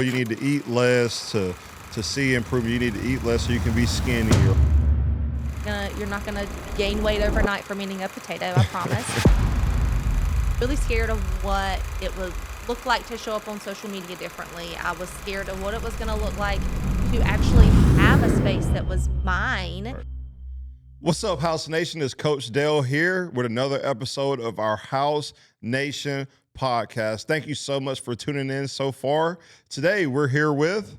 You need to eat less to see improvement. You need to eat less so you can be skinnier. You're not gonna gain weight overnight from eating a potato, I promise. Really scared of what it would look like to show up on social media differently. I was scared of what it was gonna look like to actually have a space that was mine. Right. What's up, House Nation? It's Coach Dale here with another episode of our House Nation podcast. Thank you so much for tuning in so far. Today, we're here with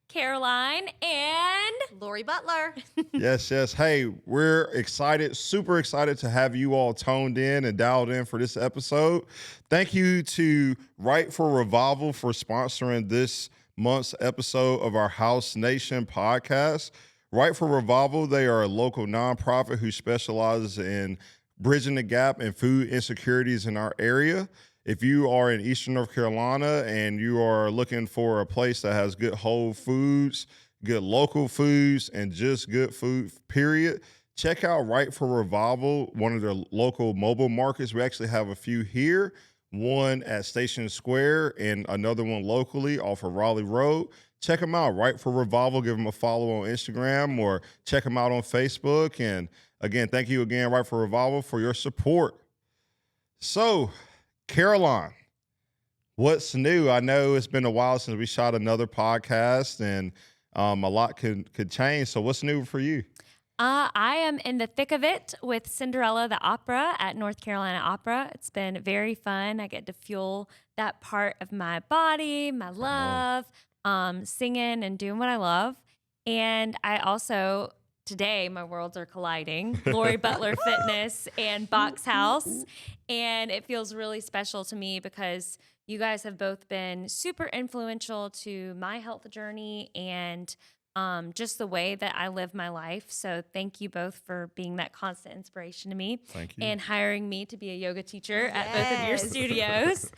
Caroline and Lori Butler. Yes. Hey, we're excited, super excited to have you all toned in and dialed in for this episode. Thank you to Right for Revival for sponsoring this month's episode of our House Nation podcast. Right for Revival, they are a local nonprofit who specializes in bridging the gap in food insecurities in our area. If you are in Eastern North Carolina and you are looking for a place that has good whole foods, good local foods, and just good food, period, check out Right for Revival, one of their local mobile markets. We actually have a few here, one at Station Square and another one locally off of Raleigh Road. Check them out, Right for Revival. Give them a follow on Instagram or check them out on Facebook. And again, thank you again, Right for Revival, for your support. So, Caroline, what's new? I know it's been a while since we shot another podcast, and a lot could change. So what's new for you? I am in the thick of it with Cinderella the Opera at North Carolina Opera. It's been very fun. I get to fuel that part of my body, my love, singing and doing what I love. And I also, today, my worlds are colliding, Lori Butler Fitness and Box House. And it feels really special to me because you guys have both been super influential to my health journey and just the way that I live my life. So thank you both for being that constant inspiration to me. Thank you. And hiring me to be a yoga teacher at both of your studios.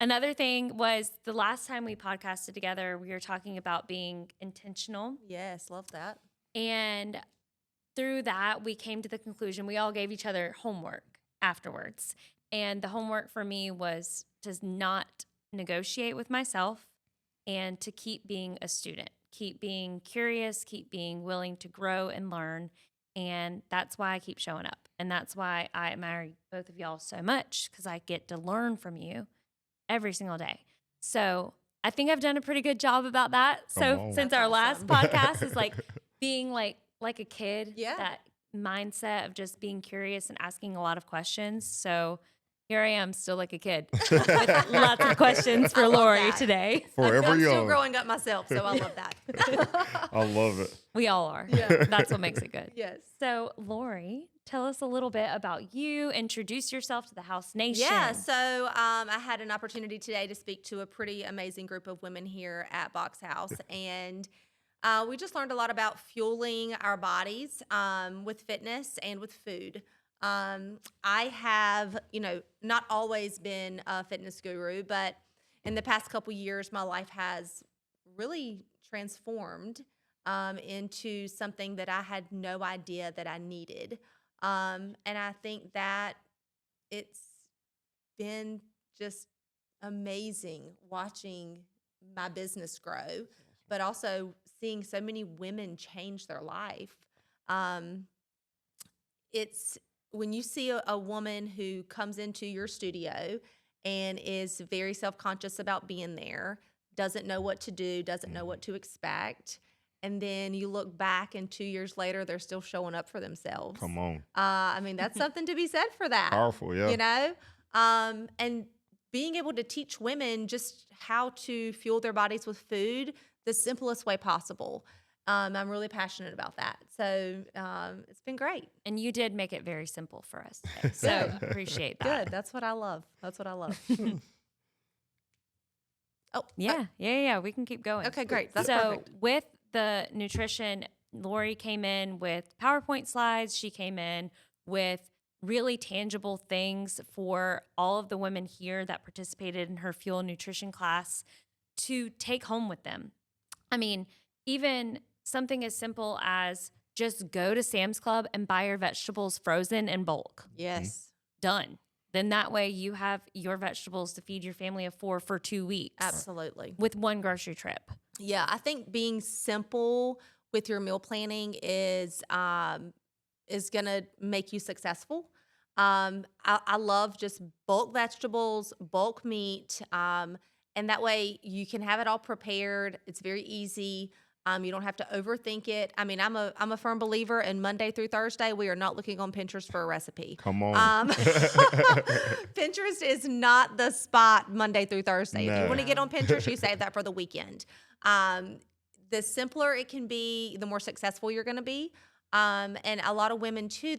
Another thing was the last time we podcasted together, we were talking about being intentional. Yes, love that. And through that, we came to the conclusion, we all gave each other homework afterwards. And the homework for me was to not negotiate with myself and to keep being a student, keep being curious, keep being willing to grow and learn. And that's why I keep showing up. And that's why I admire both of y'all so much, because I get to learn from you every single day. So I think I've done a pretty good job about that. So since our last podcast is like being like a kid, that mindset of just being curious and asking a lot of questions. So here I am, still like a kid with lots of questions for Lori today. Forever I'm young. still growing up myself, so I love that. I love it. We all are. Yeah. That's what makes it good. Yes. So Lori, tell us a little bit about you. Introduce yourself to the House Nation. Yeah, so I had an opportunity today to speak to a pretty amazing group of women here at Box House, and we just learned a lot about fueling our bodies with fitness and with food. I have, not always been a fitness guru, but in the past couple years, my life has really transformed into something that I had no idea that I needed. And I think that it's been just amazing watching my business grow, but also seeing so many women change their life. It's when you see a woman who comes into your studio and is very self-conscious about being there, doesn't know what to do, doesn't know what to expect, and then you look back and 2 years later, they're still showing up for themselves. Come on. I mean, that's something to be said for that. Powerful, yeah. And being able to teach women just how to fuel their bodies with food the simplest way possible. I'm really passionate about that. So it's been great. And you did make it very simple for us today. So appreciate that. Good. That's what I love. Yeah. We can keep going. Okay, great. That's so perfect. With the nutrition, Lori came in with PowerPoint slides. She came in with really tangible things for all of the women here that participated in her fuel nutrition class to take home with them. I mean, even something as simple as just go to Sam's Club and buy your vegetables frozen in bulk. Yes. Done. then that way you have your vegetables to feed your family of 4 for 2 weeks. Absolutely. With one grocery trip. Yeah, I think being simple with your meal planning is gonna make you successful. I love just bulk vegetables, bulk meat, and that way you can have it all prepared. It's very easy. You don't have to overthink it. I mean, I'm a firm believer in Monday through Thursday, we are not looking on Pinterest for a recipe. Come on. Pinterest is not the spot Monday through Thursday. If you No. want to get on Pinterest, you save that for the weekend. Um, the simpler it can be, the more successful you're going to be. And a lot of women too,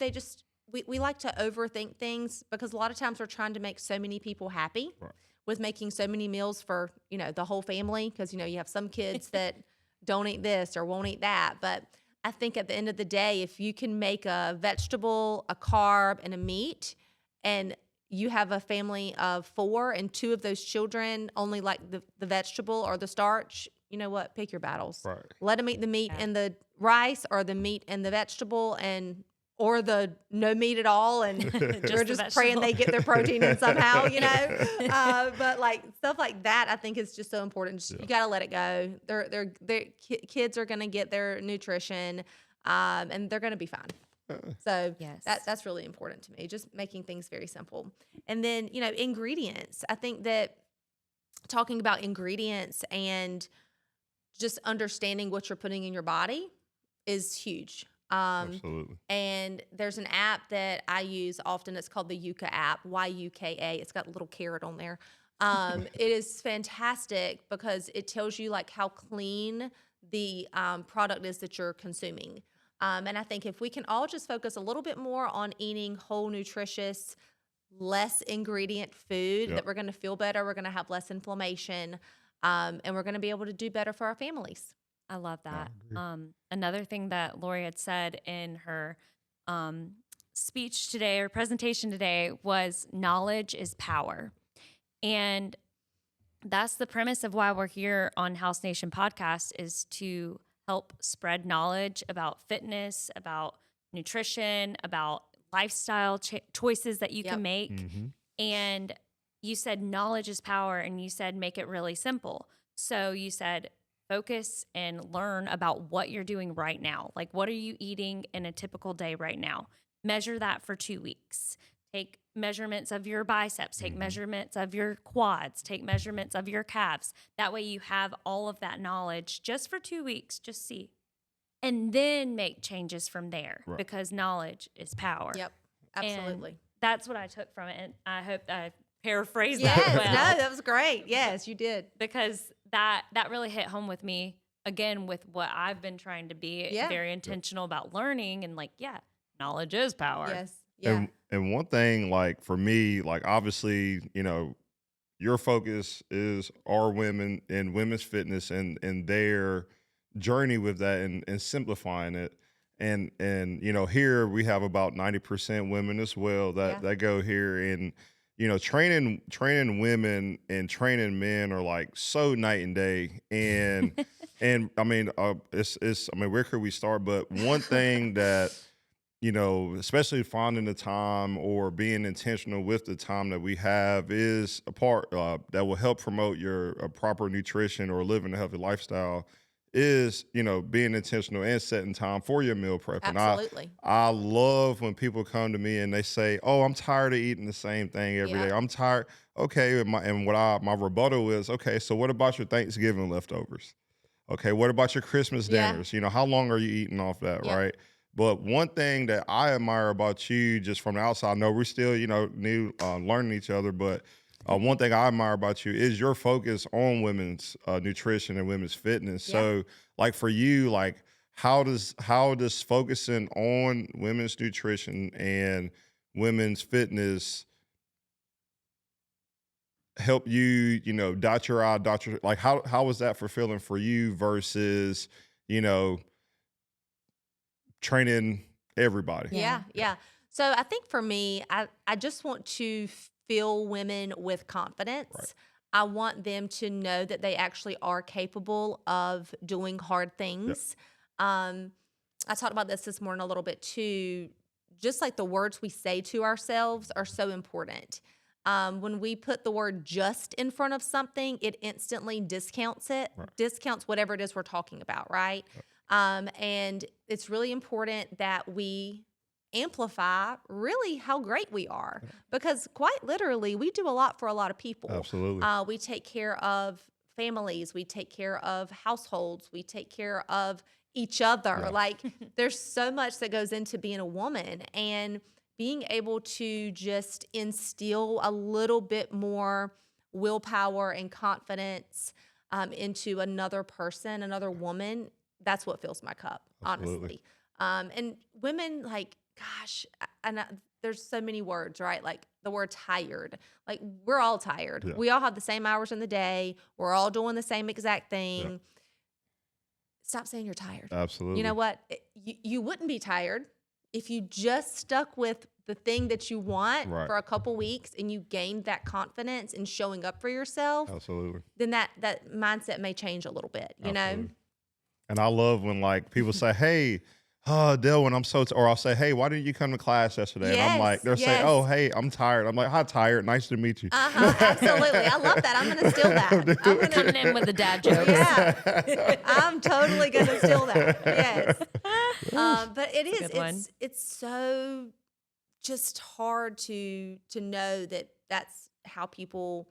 we like to overthink things because a lot of times we're trying to make so many people happy Right. with making so many meals for, the whole family. Cause you have some kids that don't eat this or won't eat that. But I think at the end of the day, if you can make a vegetable, a carb, and a meat, and you have a family of 4 and 2 of those children only like the vegetable or the starch, you know what? Pick your battles. Right. Let them eat the meat Yeah. and the rice, or the meat and the vegetable, or the no meat at all, and you're the just praying vegetable. they get their protein in somehow, But like stuff like that, I think is just so important. You got to let it go. Kids are gonna get their nutrition, and they're gonna be fine. So Yes. that's really important to me. Just making things very simple, and then ingredients. I think that talking about ingredients and just understanding what you're putting in your body is huge. Absolutely. And there's an app that I use often. It's called the Yuka app, Yuka. It's got a little carrot on there. It is fantastic because it tells you like how clean the product is that you're consuming. And I think if we can all just focus a little bit more on eating whole, nutritious, less ingredient food, Yep. that we're going to feel better, we're going to have less inflammation, and we're going to be able to do better for our families. I love that. agree. Another thing that Lori had said in her speech today or presentation today was knowledge is power. And that's the premise of why we're here on House Nation podcast, is to help spread knowledge about fitness, about nutrition, about lifestyle choices that you Yep. can make. Mm-hmm. And you said knowledge is power, and you said make it really simple. So you said focus and learn about what you're doing right now. Like, what are you eating in a typical day right now? Measure that for 2 weeks. Take measurements of your biceps, take measurements of your quads, take measurements of your calves. That way you have all of that knowledge just for 2 weeks, just see. And then make changes from there, Right. because knowledge is power. Yep, And absolutely. that's what I took from it. And I hope I paraphrased Yes, that well. no, that was great. Yes, you did. Because that really hit home with me, again, with what I've been trying to be Yeah. very intentional about learning, and like, knowledge is power. Yes, yeah, And one thing, like for me, like obviously, your focus is our women and women's fitness and their journey with that and simplifying it. And here we have about 90% women as well that go here, and training women and training men are like so night and day. And I mean, where could we start? But one thing that especially finding the time or being intentional with the time that we have is a part that will help promote your proper nutrition or living a healthy lifestyle, is, being intentional and setting time for your meal prep. absolutely. And I love when people come to me and they say, "Oh, I'm tired of eating the same thing every day. Yeah. I'm tired." Okay, and my rebuttal is, "Okay, so what about your Thanksgiving leftovers? Okay, what about your Christmas Yeah. dinners? How long are you eating off that, Yep. right?" But one thing that I admire about you, just from the outside, I know we're still, new, learning each other, but one thing I admire about you is your focus on women's nutrition and women's fitness. Yeah. So, like for you, like how does focusing on women's nutrition and women's fitness help you, dot your I, dot your, like how was that fulfilling for you versus, training everybody? Yeah. So I think for me, I just want to fill women with confidence. Right. I want them to know that they actually are capable of doing hard things. I talked about this morning a little bit too. just like the words we say to ourselves are so important. When we put the word just in front of something, it instantly discounts it, discounts whatever it is we're talking about, right? And it's really important that we amplify really how great we are, because quite literally, we do a lot for a lot of people. Absolutely. We take care of families, we take care of households, we take care of each other. Yeah. Like, there's so much that goes into being a woman, and being able to just instill a little bit more willpower and confidence into another person, another woman, that's what fills my cup, Absolutely. honestly. And women, like, gosh, there's so many words, right? Like the word tired. Like, we're all tired. Yeah. We all have the same hours in the day. We're all doing the same exact thing. Yeah. Stop saying you're tired. Absolutely. You know what? You wouldn't be tired if you just stuck with the thing that you want for a couple weeks and you gained that confidence in showing up for yourself. Absolutely. Then that mindset may change a little bit, you know? And I love when like people say, "Hey, Dylan, I'm so," or I'll say, "Hey, why didn't you come to class yesterday?" And I'm like, they'll say, "Oh, hey, I'm tired." I'm like, "Hi, tired. Nice to meet you." Absolutely. I love that. I'm going to steal that. I'm going Coming in with the dad jokes. Yeah. I'm totally going to steal that. Yes. But it is, it's so just hard to know that that's how people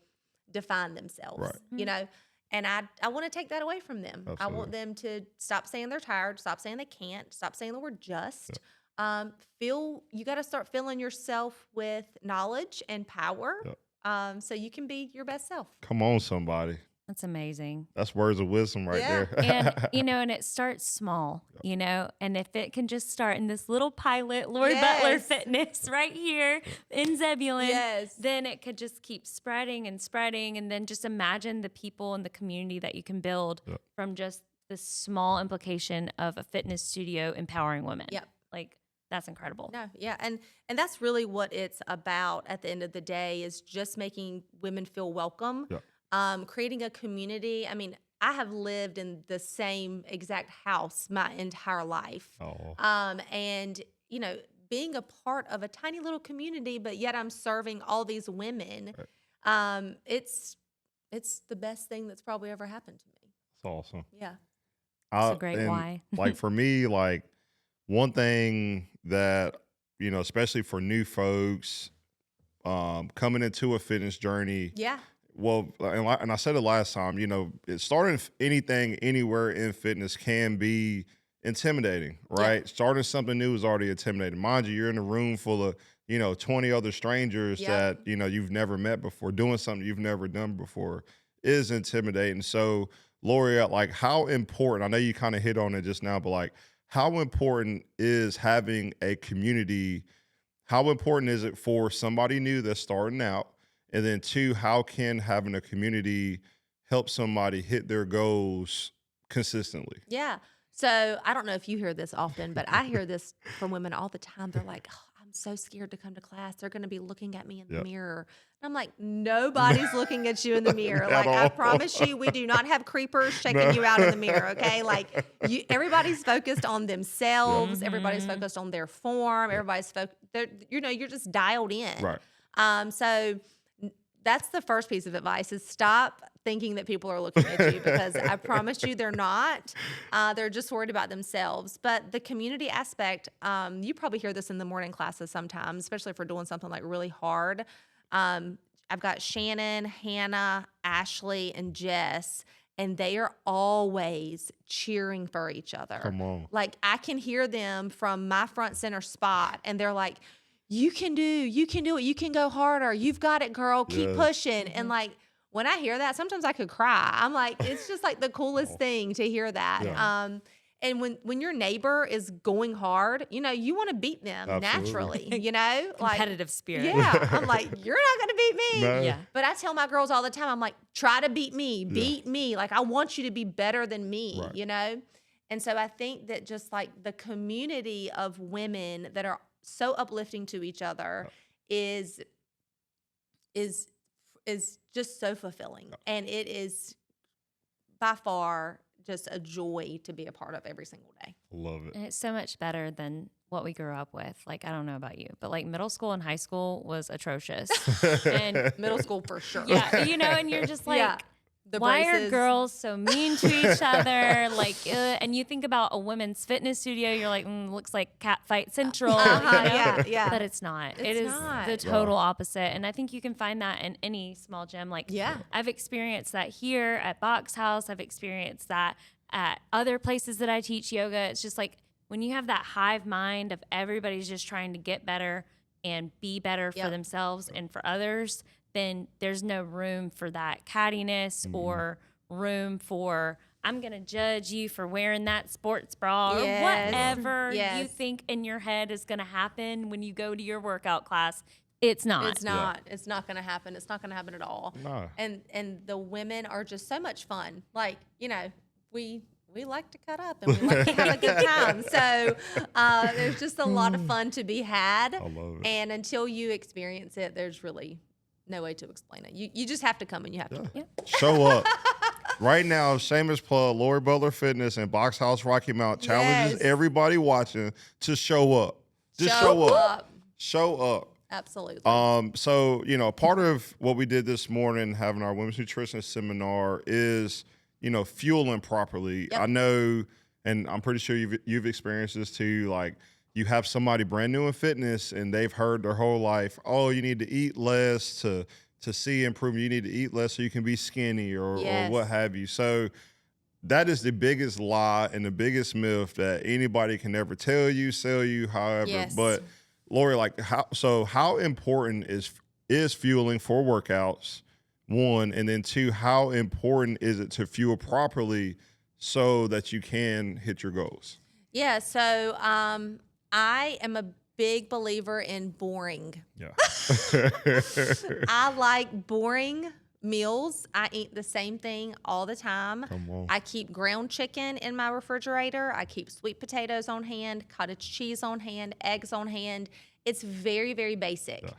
define themselves, you know? And I want to take that away from them. Absolutely. I want them to stop saying they're tired, stop saying they can't, stop saying the word just. You got to start filling yourself with knowledge and power so you can be your best self. Come on, somebody. That's amazing. That's words of wisdom right there. And, and it starts small, and if it can just start in this little pilot, Lori Butler Fitness right here in Zebulon, then it could just keep spreading and spreading. And then just imagine the people and the community that you can build from just this small implication of a fitness studio empowering women. Like, that's incredible. No, yeah. And that's really what it's about at the end of the day, is just making women feel welcome. Creating a community. I mean, I have lived in the same exact house my entire life. And, being a part of a tiny little community, but yet I'm serving all these women. It's the best thing that's probably ever happened to me. It's awesome. Yeah. It's a great why. Like for me, like one thing that, especially for new folks coming into a fitness journey. Well, and I said it last time, starting anything anywhere in fitness can be intimidating, right? Starting something new is already intimidating. Mind you, you're in a room full of, 20 other strangers that, you've never met before. Doing something you've never done before is intimidating. So, Lori, like, how important, I know you kind of hit on it just now, but like, how important is having a community? How important is it for somebody new that's starting out? And then two, how can having a community help somebody hit their goals consistently? Yeah. So I don't know if you hear this often, but I hear this from women all the time. They're like, "Oh, I'm so scared to come to class. They're going to be looking at me in the mirror." And I'm like, nobody's looking at you in the mirror. Like, I promise you, we do not have creepers checking you out in the mirror, okay? Like, everybody's focused on themselves. Everybody's focused on their form. Everybody's you're just dialed in. So that's the first piece of advice, is stop thinking that people are looking at you, because I promise you they're not. They're just worried about themselves. But the community aspect, you probably hear this in the morning classes sometimes, especially if we're doing something like really hard. I've got Shannon, Hannah, Ashley, and Jess, and they are always cheering for each other. Come on. Like, I can hear them from my front center spot, and they're like, you can do it. You can go harder. You've got it, girl. Keep pushing. And like, when I hear that, sometimes I could cry. I'm like, it's just like the coolest thing to hear that. And when your neighbor is going hard, you want to beat them naturally, Competitive spirit. Yeah. I'm like, you're not going to beat me. No. Yeah. But I tell my girls all the time, I'm like, try to beat me, beat me. Like, I want you to be better than me, And so I think that just like the community of women that are so uplifting to each other is just so fulfilling. And it is by far just a joy to be a part of every single day. Love it. And it's so much better than what we grew up with. Like, I don't know about you, but like middle school and high school was atrocious. And Middle school for sure. yeah, and you're just like, Yeah. The why are braces. girls so mean to each other? Like, and you think about a women's fitness studio, you're like, looks like cat fight central. Yeah. But it's not. It's It is not. the total opposite. And I think you can find that in any small gym. Like, I've experienced that here at Box House. I've experienced that at other places that I teach yoga. It's just like when you have that hive mind of everybody's just trying to get better and be better for themselves and for others, then there's no room for that cattiness or room for, I'm going to judge you for wearing that sports bra or whatever you think in your head is going to happen when you go to your workout class. It's not. It's not. It's not going to happen. It's not going to happen at all. No. And the women are just so much fun. Like, we like to cut up and we like to have a good time. So there's just a lot of fun to be had. I love it. And until you experience it, there's really no way to explain it. You just have to come and you have to. Yeah. Show up. Right now, shameless plug, Lori Butler Fitness and Box House Rocky Mount challenges everybody watching to show up. Just show up. Show up. Absolutely. So, part of what we did this morning, having our women's nutrition seminar, is, fueling properly. Yep. I know, and I'm pretty sure you've experienced this too, like, you have somebody brand new in fitness and they've heard their whole life, oh, you need to eat less to see improvement. You need to eat less so you can be skinny or what have you. So that is the biggest lie and the biggest myth that anybody can ever tell you, sell you, however. Yes. But Lori, like, how important is fueling for workouts? One, and then two, how important is it to fuel properly so that you can hit your goals? Yeah. So I am a big believer in boring. Yeah. I like boring meals. I eat the same thing all the time. Come on. I keep ground chicken in my refrigerator. I keep sweet potatoes on hand, cottage cheese on hand, eggs on hand. It's very, very basic. Yeah.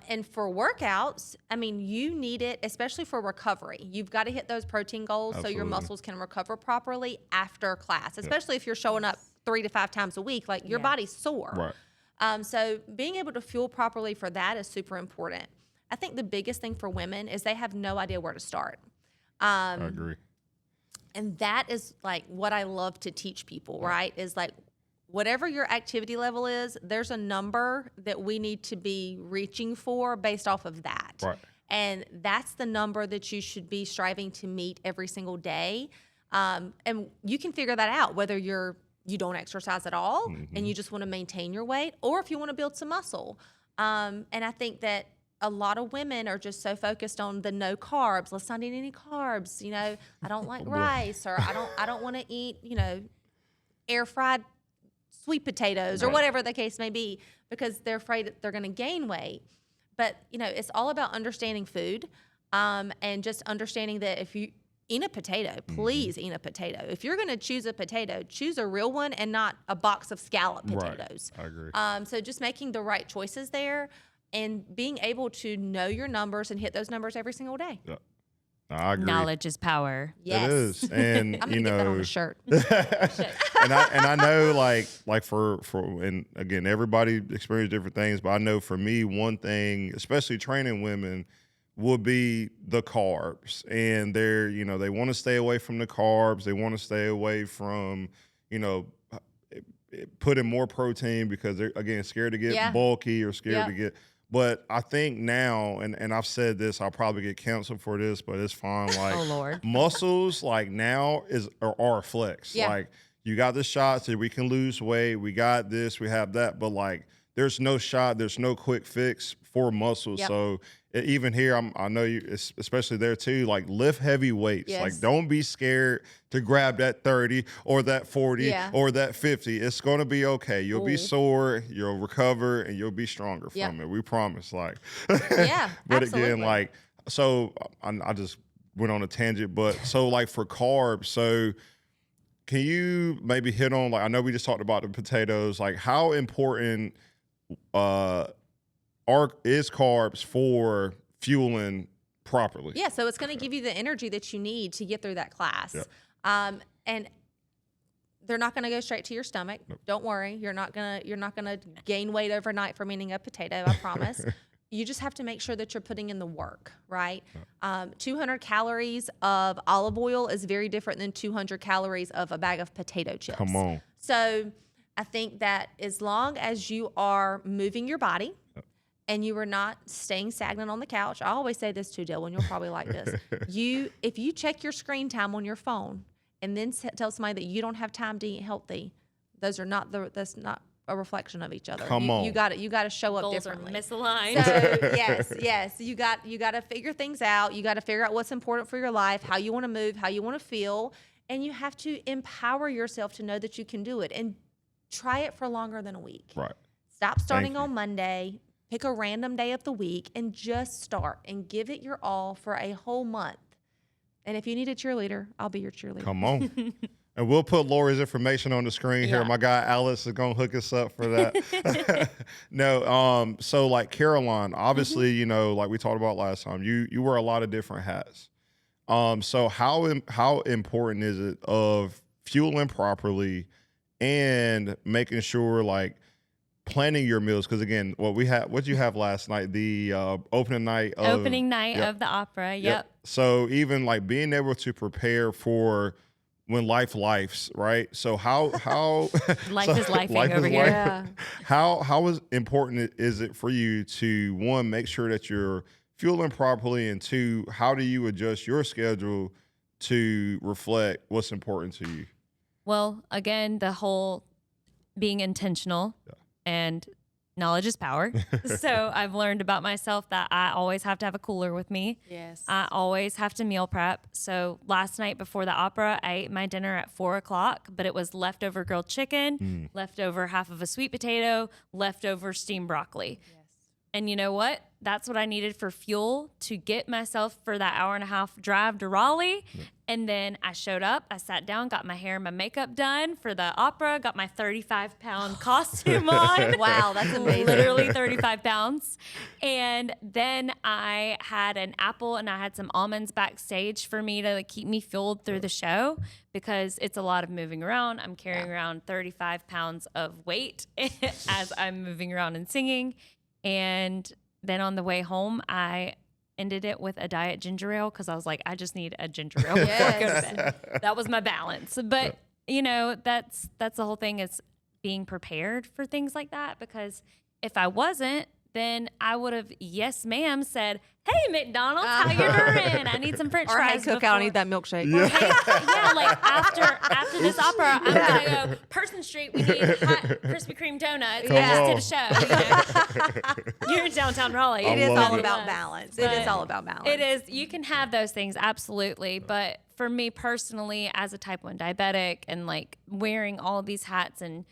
And for workouts, I mean, you need it, especially for recovery. You've got to hit those protein goals so your muscles can recover properly after class, especially if you're showing up 3 to 5 times a week, like your body's sore. Right. So being able to fuel properly for that is super important. I think the biggest thing for women is they have no idea where to start. I agree. And that is like what I love to teach people, right? Is like whatever your activity level is, there's a number that we need to be reaching for based off of that. Right. And that's the number that you should be striving to meet every single day. And you can figure that out, whether you don't exercise at all and you just want to maintain your weight, or if you want to build some muscle. And I think that a lot of women are just so focused on the no carbs. Let's not eat any carbs. I don't like rice, or I don't want to eat, air fried sweet potatoes or whatever the case may be, because they're afraid that they're going to gain weight. But, it's all about understanding food, and just understanding that if you eat a potato, please eat a potato. If you're going to choose a potato, choose a real one and not a box of scallop potatoes. Right. I agree. So just making the right choices there and being able to know your numbers and hit those numbers every single day. Yeah. I agree. Knowledge is power. Yes. It is. And I'm going to get that on a shirt. and I know like for and again, everybody experiences different things, but I know for me, one thing, especially training women, would be the carbs. And they want to stay away from the carbs. They want to stay away from, putting more protein because they're, again, scared to get bulky or scared to get. But I think now, and I've said this, I'll probably get canceled for this, but it's fine. Like, Oh, Lord. muscles, like, now are a flex. Yeah. Like, you got the shots that we can lose weight. We got this, we have that. But, like, there's no shot, there's no quick fix for muscles. Yep. So even here, I know you, especially there too, like, lift heavy weights. Yes. Like, don't be scared to grab that 30 or that 40 or that 50. It's going to be okay. You'll be sore, you'll recover, and you'll be stronger from it. We promise. Like, Yeah, but absolutely. again, like, so I just went on a tangent, but so like for carbs, so can you maybe hit on, like, I know we just talked about the potatoes, like how important is carbs for fueling properly? Yeah, so it's going to give you the energy that you need to get through that class. Yeah. And they're not going to go straight to your stomach. Nope. Don't worry. You're not gonna gain weight overnight from eating a potato. I promise. You just have to make sure that you're putting in the work, right? 200 calories of olive oil is very different than 200 calories of a bag of potato chips. Come on. So I think that as long as you are moving your body and you are not staying stagnant on the couch, I always say this too, Dylan, you'll probably like this. If you check your screen time on your phone and then tell somebody that you don't have time to eat healthy, that's not a reflection of each other. Come on. You got to show up Goals differently. are misaligned. So yes, you got to figure things out. You got to figure out what's important for your life, how you want to move, how you want to feel, and you have to empower yourself to know that you can do it and try it for longer than a week. Right. Stop starting you. on Monday. Pick a random day of the week and just start and give it your all for a whole month. And if you need a cheerleader, I'll be your cheerleader. Come on. And we'll put Lori's information on the screen here. Yeah. My guy Alice is gonna hook us up for that. No, so like Caroline, obviously, you know, like we talked about last time, you wear a lot of different hats. So how important is it of fueling properly and making sure like planning your meals? Because again, what you have last night, the opening night of Of the opera. Yep. So even like being able to prepare for when life's, right? So how Life is lifing life is over here. life. Yeah. How is important is it for you to, one, make sure that you're fueling properly, and two, how do you adjust your schedule to reflect what's important to you? Well, again, the whole being intentional and knowledge is power. So I've learned about myself that I always have to have a cooler with me. Yes. I always have to meal prep. So last night before the opera, I ate my dinner at 4:00, but it was leftover grilled chicken, leftover half of a sweet potato, leftover steamed broccoli. Yes. And you know what? That's what I needed for fuel to get myself for that hour and a half drive to Raleigh. And then I showed up, I sat down, got my hair and my makeup done for the opera, got my 35-pound costume on. Wow, that's amazing. Literally 35 pounds. And then I had an apple and I had some almonds backstage for me to like, keep me fueled through the show, because it's a lot of moving around. I'm carrying around 35 pounds of weight as I'm moving around and singing. And then on the way home, I ended it with a diet ginger ale because I was like, I just need a ginger ale before I go to bed. That was my balance. But, you know, that's the whole thing, is being prepared for things like that. Because if I wasn't, then I would have, yes, ma'am, said, hey, McDonald's, how you doing? I need some French Or hey, fries. Cook, I need that milkshake. Yeah. Yeah, like after this opera, I'm gonna go Person Street. We need hot Krispy Kreme donuts. Come We on. just did a show. You're in downtown Raleigh. It I is love all it. about balance. It is But all about balance. It is. You can have those things, absolutely. But for me personally, as a type 1 diabetic and like wearing all of these hats and,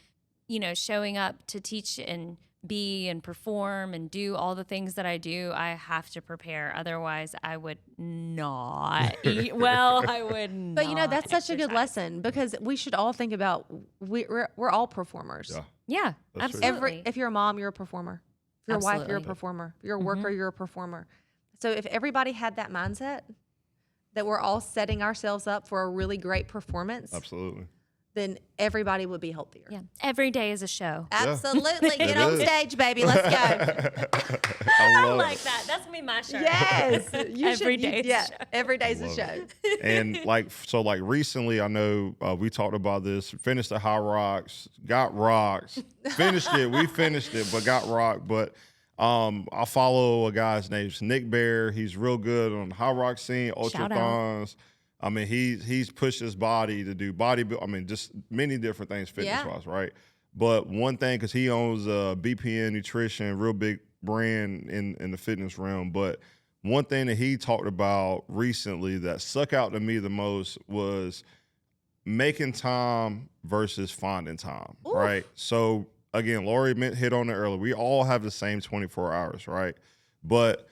you know, showing up to teach and be and perform and do all the things that I do, I have to prepare. Otherwise, I would not eat well. I would not. But you know, that's such a good exercise. lesson, because we should all think about we're all performers. Yeah. Yeah, That's true. absolutely. If you're a mom, you're a performer. If you're a wife, you're a Absolutely. performer. If you're a worker, you're a performer. So if everybody had that mindset, that we're all setting ourselves up for a really great performance, Absolutely. then everybody would be healthier. Yeah, every day is a show. Absolutely. Get It on is. stage, baby. Let's go. I I love like it. that. That's gonna be my shirt. Yes. You Every should, day is a yeah, show. every day's a Love show. And like, so like recently, I know we talked about this, finished the High Rocks, got rocks, finished it. We finished it, but got rocked. But I follow a guy's name's Nick Bear. He's real good on the High Rock scene, Shout out. ultrathons. I mean, he's pushed his body to do bodybuilding. I mean, just many different things fitness-wise, right? But one thing, because he owns BPN Nutrition, real big brand in the fitness realm. But one thing that he talked about recently that stuck out to me the most was making time versus finding time, Oof. right? So again, Lori hit on it earlier. We all have the same 24 hours, right? But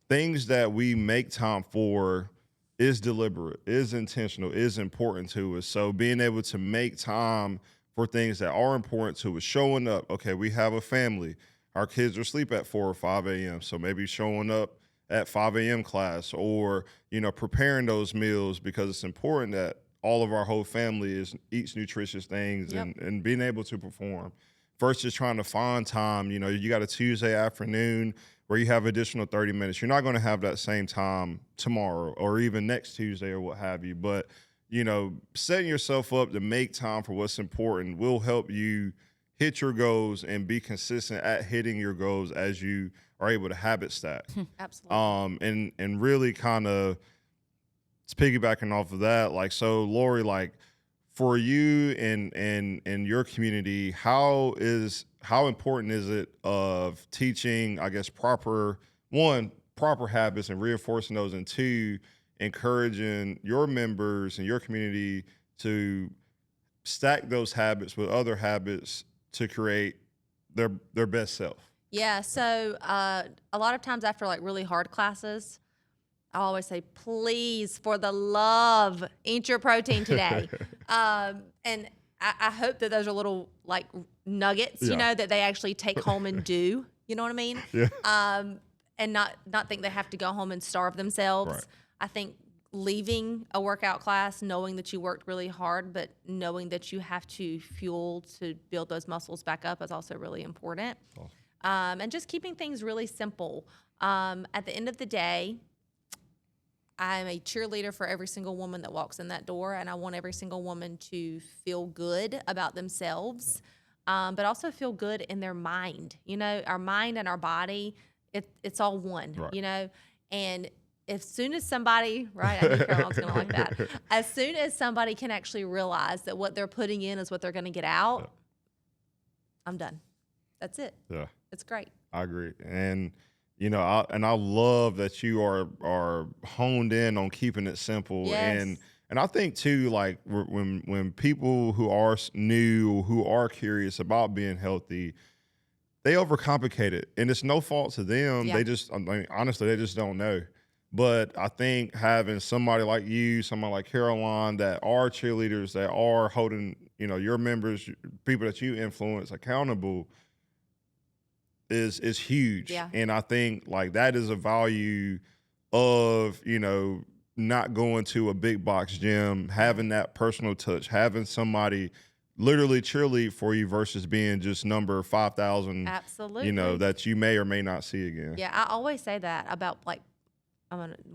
things that we make time for is deliberate, is intentional, is important to us. So being able to make time for things that are important to us, showing up. Okay, we have a family. Our kids are asleep at 4 or 5 a.m. So maybe showing up at 5 a.m. class, or, you know, preparing those meals, because it's important that all of our whole family is eats nutritious things and being able to perform versus trying to find time. You know, you got a Tuesday afternoon where you have additional 30 minutes. You're not going to have that same time tomorrow or even next Tuesday or what have you. But, you know, setting yourself up to make time for what's important will help you hit your goals and be consistent at hitting your goals as you are able to habit stack. Absolutely. And really kind of piggybacking off of that, like, so Lori, like, for you and your community, how important is it of teaching, I guess, proper habits and reinforcing those, and two, encouraging your members and your community to stack those habits with other habits to create their best self? Yeah. So a lot of times after like really hard classes, I always say, please, for the love, eat your protein today. And I hope that those are little like nuggets, you know, that they actually take home and do. You know what I mean? Yeah. And not think they have to go home and starve themselves. Right. I think leaving a workout class, knowing that you worked really hard, but knowing that you have to fuel to build those muscles back up is also really important. Awesome. And just keeping things really simple. At the end of the day, I'm a cheerleader for every single woman that walks in that door, and I want every single woman to feel good about themselves, but also feel good in their mind. You know, our mind and our body, it's all one, Right. you know, and as soon as somebody, right, I knew Caroline's going to like that. As soon as somebody can actually realize that what they're putting in is what they're going to get out, I'm done. That's it. Yeah. It's great. I agree. And, you know, I love that you are honed in on keeping it simple. Yes. And I think too, like when people who are new, who are curious about being healthy, they overcomplicate it, and it's no fault to them. Yeah. They just, I mean, honestly, they just don't know. But I think having somebody like you, somebody like Caroline, that are cheerleaders, that are holding, you know, your members, people that you influence accountable, is huge. Yeah. And I think like that is a value of, you know, not going to a big box gym, having that personal touch, having somebody literally cheerlead for you versus being just number 5,000, Absolutely. you know, that you may or may not see again. Yeah, I always say that about like,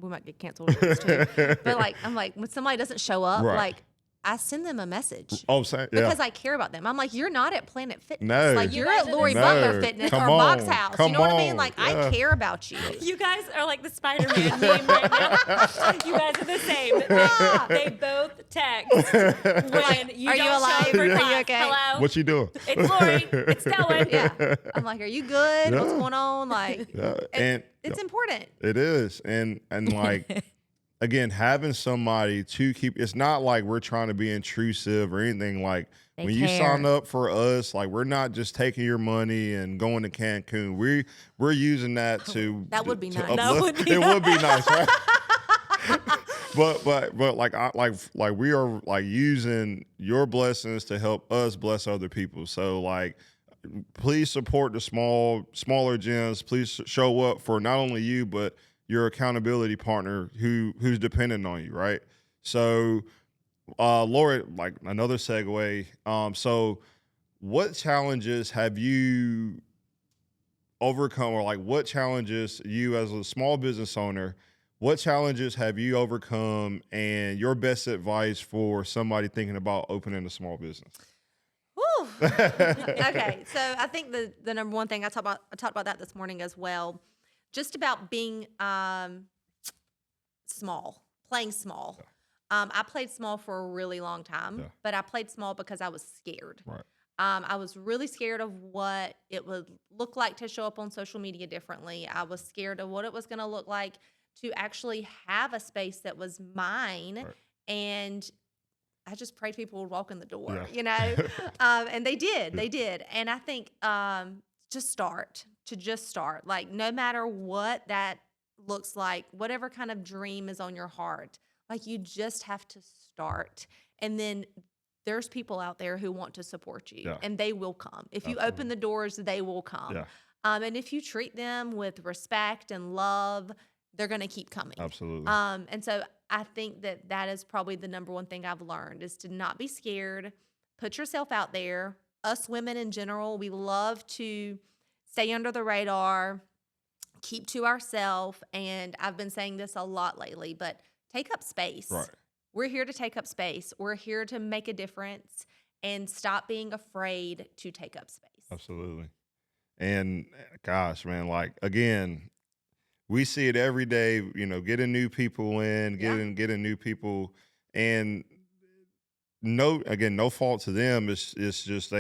we might get canceled over this too, but like, I'm like, when somebody doesn't show up, Right. like, I send them a message. Oh, same, yeah. Because I care about them. I'm like, you're not at Planet Fitness. No. Like, You you're guys at are Lori the Butler same. Fitness Come or Box on. House. Come You know what I mean? on. Like, Yeah. I care about you. You guys are like the Spider-Man meme right now. You guys are the same. They both text when you Are you don't alive? show up for Are you class. okay? Hello? What you doing? It's Lori. It's Dylan. Yeah. I'm like, are you good? Yeah. What's going on? Like, Yeah. And it's important. it is. And like, again, having somebody to keep, it's not like we're trying to be intrusive or anything. Like, They when you care. sign up for us, like, we're not just taking your money and going to Cancun. We're using that to That would be to nice. That would be it would be nice, right? but like we are like using your blessings to help us bless other people. So like, please support the smaller gyms. Please show up for not only you but your accountability partner who's dependent on you, right? So, Laura, like another segue. So what challenges have you overcome, or like what challenges you as a small business owner, what challenges have you overcome, and your best advice for somebody thinking about opening a small business? Whew. Okay, so I think the number one thing I talked about that this morning as well, just about being small, playing small. I played small for a really long time, but I played small because I was scared. Right. I was really scared of what it would look like to show up on social media differently. I was scared of what it was going to look like to actually have a space that was mine. Right. And I just prayed people would walk in the door, Yeah. you know? And they did. They did. And I think just start. Like, no matter what that looks like, whatever kind of dream is on your heart, like, you just have to start. And then there's people out there who want to support you, and they will come. If you open the doors, they will come. Yeah. And if you treat them with respect and love, they're going to keep coming. Absolutely. And so I think that is probably the number one thing I've learned is to not be scared, put yourself out there. Us women in general, we love to stay under the radar, keep to ourselves. And I've been saying this a lot lately, but take up space. Right. We're here to take up space. We're here to make a difference and stop being afraid to take up space. Absolutely. And gosh, man, like again, we see it every day, getting new people in, getting new people, and no fault to them. It's just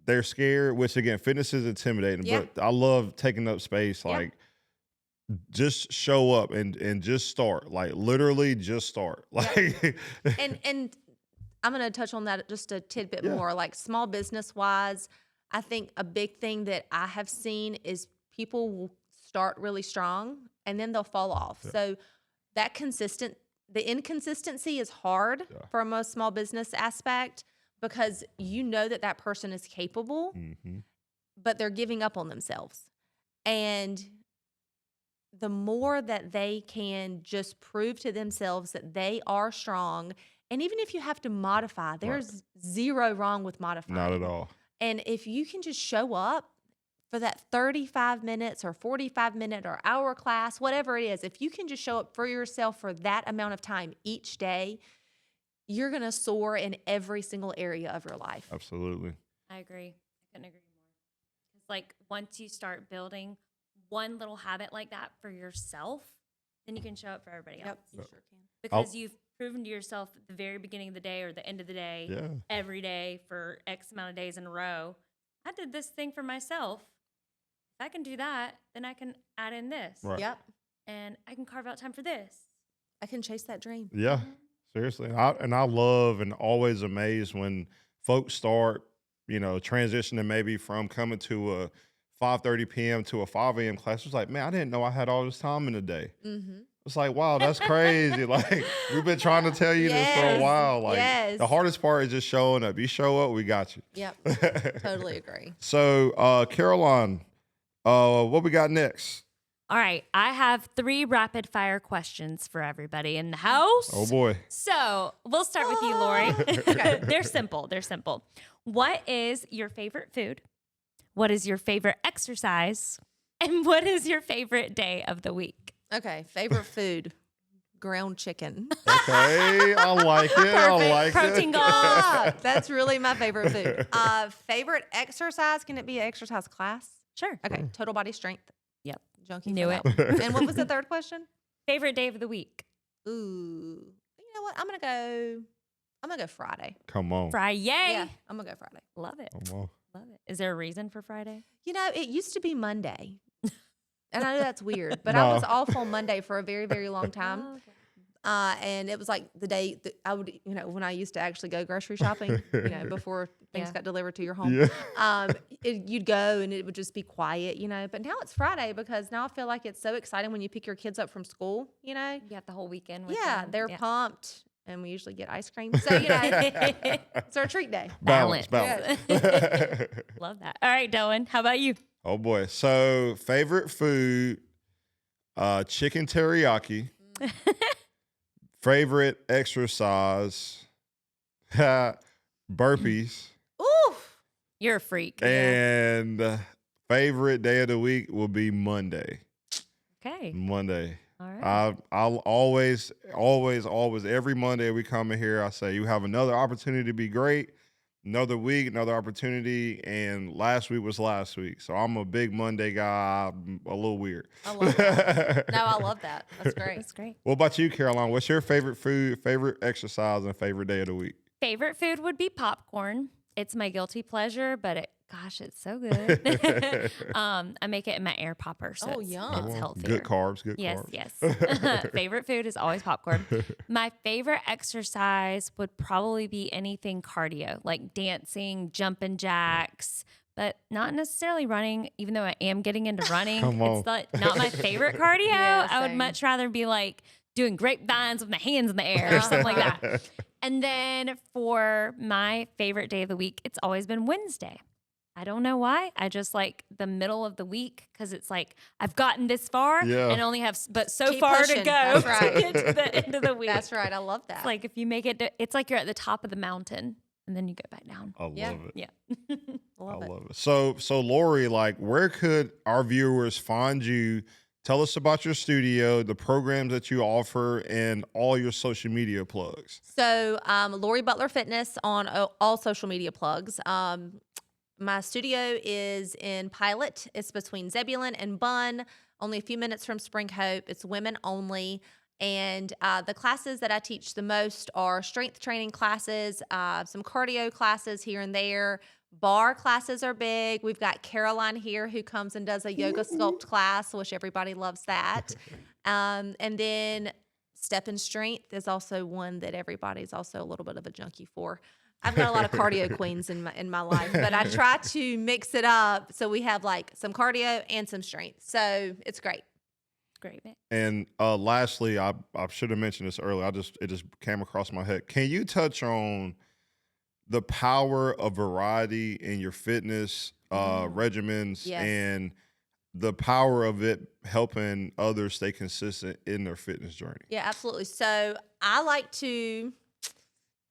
they're scared, which again, fitness is intimidating, Yeah. but I love taking up space. Yeah. Like just show up and just start. Like literally just start. Like And I'm going to touch on that just a tidbit Yeah. more. Like small business wise, I think a big thing that I have seen is people will start really strong and then they'll fall off. Yeah. So the inconsistency is hard from a small business aspect because you know that person is capable, Mhm. but they're giving up on themselves. And the more that they can just prove to themselves that they are strong, and even if you have to modify, there's zero wrong with modifying. Not at all. And if you can just show up for that 35 minutes or 45-minute or hour class, whatever it is, if you can just show up for yourself for that amount of time each day, you're going to soar in every single area of your life. Absolutely. I agree. I couldn't agree more. Because like once you start building one little habit like that for yourself, then you can show up for everybody else. You sure can. Because you've proven to yourself at the very beginning of the day or the end of the day, Yeah. every day for X amount of days in a row, I did this thing for myself. If I can do that, then I can add in this. Right. Yep. And I can carve out time for this. I can chase that dream. Yeah. Seriously. And I love and always amazed when folks start, transitioning maybe from coming to a 5:30 p.m. to a 5 a.m. class. It's like, man, I didn't know I had all this time in the day. Mm-hmm. It's like, wow, that's crazy. Like, we've been trying to tell you this for a Yes, while. Like, yes. the hardest part is just showing up. You show up, we got you. Yep. Totally agree. So, Caroline, what we got next? All right. I have 3 rapid fire questions for everybody in the house. Oh, boy. So we'll start with you, Lori. Okay. They're simple. What is your favorite food? What is your favorite exercise? And what is your favorite day of the week? Okay. Favorite food, ground chicken. Okay, I like it. I like Protein it. goals. That's really my favorite food. Favorite exercise? Can it be an exercise class? Sure. Okay. Total body strength. Yep. Junkie. Knew for that one. And what was the third question? Favorite day of the week? Ooh. You know what? I'm gonna go Friday. Come on. Friday. Yeah, I'm gonna go Friday. Love it. Come on. Love it. Is there a reason for Friday? It used to be Monday. And I know that's weird, but No. I was off on Monday for a very, very long time. Oh, okay. And it was like the day that I would, when I used to actually go grocery shopping, before things Yeah. got delivered to your home. Yeah. You'd go and it would just be quiet, But now it's Friday because now I feel like it's so exciting when you pick your kids up from school, You got the whole weekend with Yeah, them. they're pumped, and we usually get ice cream. So it's our treat day. Balance. Love that. All right, Dylan, how about you? Oh boy. So favorite food, chicken teriyaki. Favorite exercise, burpees. Oof. You're a freak. And favorite day of the week will be Monday. Okay. Monday. All right. I'll always, every Monday we come in here, I say, you have another opportunity to be great. Another week, another opportunity. And last week was last week. So I'm a big Monday guy. I'm a little weird. I love that. No, I love that. That's great. That's great. What about you, Caroline? What's your favorite food, favorite exercise, and favorite day of the week? Favorite food would be popcorn. It's my guilty pleasure, but it's so good. I make it in my air popper, so Oh, yum. it's healthier. Good carbs, good Yes, carbs. yes. Favorite food is always popcorn. My favorite exercise would probably be anything cardio, like dancing, jumping jacks, but not necessarily running, even though I am getting into running. Come on. It's not my favorite cardio. Yeah, I would same. much rather be like doing grapevines with my hands in the air or something like that. And then for my favorite day of the week, it's always been Wednesday. I don't know why. I just like the middle of the week because it's like I've gotten this far Yeah. and only have but so Keep far pushing. to go That's right. to get to the end of the week. That's right. I love that. It's like if you make it, it's like you're at the top of the mountain and then you go back down. I love Yeah. it. Yeah. love I it. love it. So Lori, like, where could our viewers find you? Tell us about your studio, the programs that you offer, and all your social media plugs. So, Lori Butler Fitness on all social media plugs. My studio is in Pilot. It's between Zebulon and Bunn, only a few minutes from Spring Hope. It's women only. And the classes that I teach the most are strength training classes, some cardio classes here and there. Bar classes are big. We've got Caroline here who comes and does a yoga sculpt class, which everybody loves that. And then Step and Strength is also one that everybody's also a little bit of a junkie for. I've got a lot of cardio queens in my life, but I try to mix it up so we have like some cardio and some strength. So it's great. Great, man. And lastly, I should have mentioned this earlier. It just came across my head. Can you touch on the power of variety in your fitness regimens Yes. and the power of it helping others stay consistent in their fitness journey? Yeah, absolutely. So I like to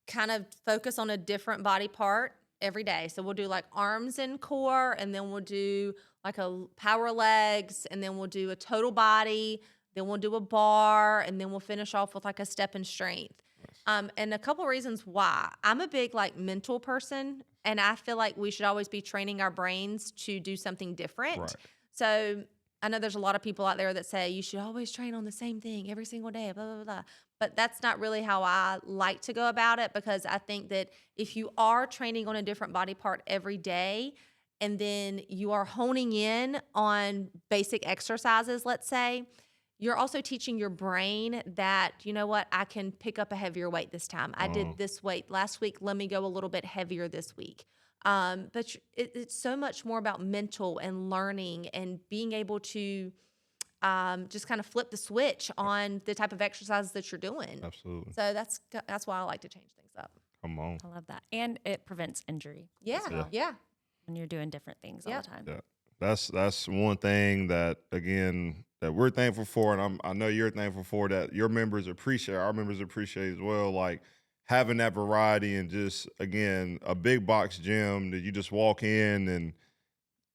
kind of focus on a different body part every day. So we'll do like arms and core, and then we'll do like a power legs, and then we'll do a total body, then we'll do a bar, and then we'll finish off with like a step and strength. And a couple reasons why. I'm a big like mental person, and I feel like we should always be training our brains to do something different. Right. So I know there's a lot of people out there that say you should always train on the same thing every single day, blah, blah, blah. But that's not really how I like to go about it, because I think that if you are training on a different body part every day, and then you are honing in on basic exercises, let's say, you're also teaching your brain that, you know what, I can pick up a heavier weight this time. I did this weight last week. Let me go a little bit heavier this week. But it's so much more about mental and learning and being able to just kind of flip the switch on the type of exercises that you're doing. Absolutely. So that's why I like to change things up. Come on. I love that. And it prevents injury Yeah, well. yeah. when you're doing different things all Yep. the time. Yeah. That's one thing that, again, that we're thankful for, and I know you're thankful for, that your members appreciate, our members appreciate as well, like having that variety, and just, again, a big box gym that you just walk in and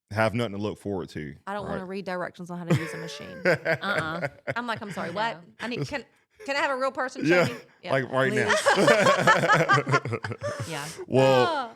have nothing to look forward to. I don't want to read directions on how to use a machine. I'm like, I'm sorry, what? I need can I have a real person show me? Yeah. Like right now. Yeah.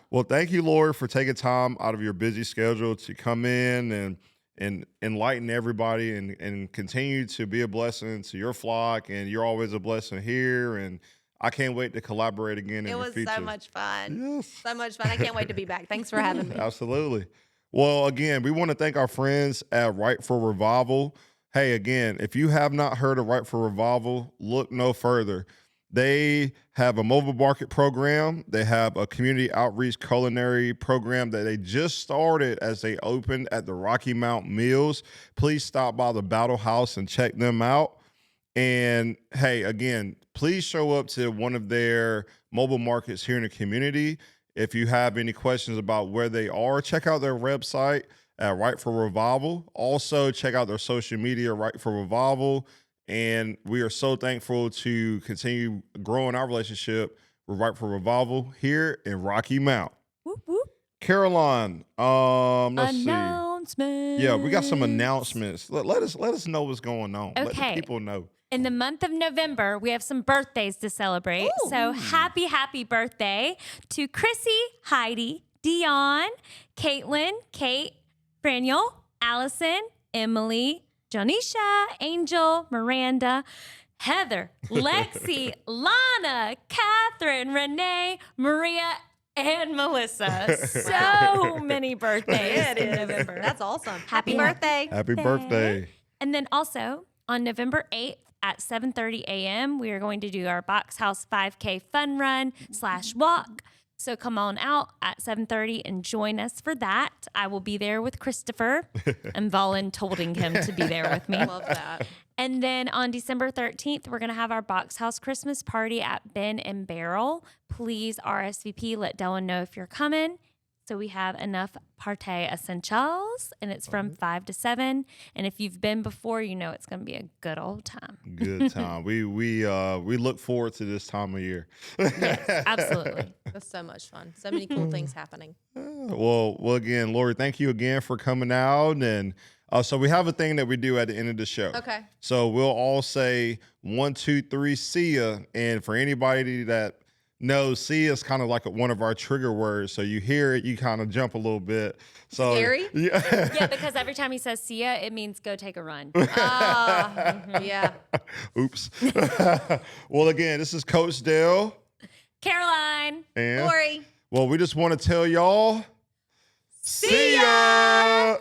Well, thank you, Lori, for taking time out of your busy schedule to come in and enlighten everybody, and continue to be a blessing to your flock. And you're always a blessing here. And I can't wait to collaborate again in It the was future. so much fun. Yes. So much fun. I can't wait to be back. Thanks for having me. Absolutely. Well, again, we want to thank our friends at Right for Revival. Hey, again, if you have not heard of Right for Revival, look no further. They have a mobile market program. They have a community outreach culinary program that they just started as they opened at the Rocky Mount Mills. Please stop by the Battle House and check them out. And hey, again, please show up to one of their mobile markets here in the community. If you have any questions about where they are, check out their website at Right for Revival. Also, check out their social media, Right for Revival. And we are so thankful to continue growing our relationship with Right for Revival here in Rocky Mount. Whoop, whoop. Caroline, let's see. Announcements. Yeah, we got some announcements. Let us know what's going on. Let the Okay. people know. In the month of November, we have some birthdays to celebrate. Ooh. So happy birthday to Chrissy, Heidi, Dion, Caitlin, Kate, Braniel, Allison, Emily, Jonisha, Angel, Miranda, Heather, Lexi, Lana, Catherine, Renee, Maria, and Melissa. So many birthdays in November. That's awesome. Happy Happy birthday. Happy birthday. And then also on November 8th at 7:30 a.m., we are going to do our Box House 5K fun run / walk. So come on out at 7:30 and join us for that. I will be there with Christopher. I'm voluntolding him to be there with me. Love that. And then on December 13th, we're going to have our Box House Christmas party at Ben and Barrel. Please RSVP. Let Dylan know if you're coming. So we have enough Partey essentials, and it's from 5 to 7. And if you've been before, you know it's going to be a good old time. Good time. We look forward to this time of year. Yes, absolutely. That's so much fun. So many cool things happening. Well, again, Lori, thank you again for coming out. And so we have a thing that we do at the end of the show. Okay. So we'll all say 1, 2, 3, see ya. And for anybody that knows, see ya is kind of like one of our trigger words. So you hear it, you kind of jump a little bit. So Scary? Yeah. Yeah, because every time he says see ya, it means go take a run. Yeah. Oops. Well, again, this is Coach Dale. Caroline. And Lori. well, we just want to tell y'all, See ya!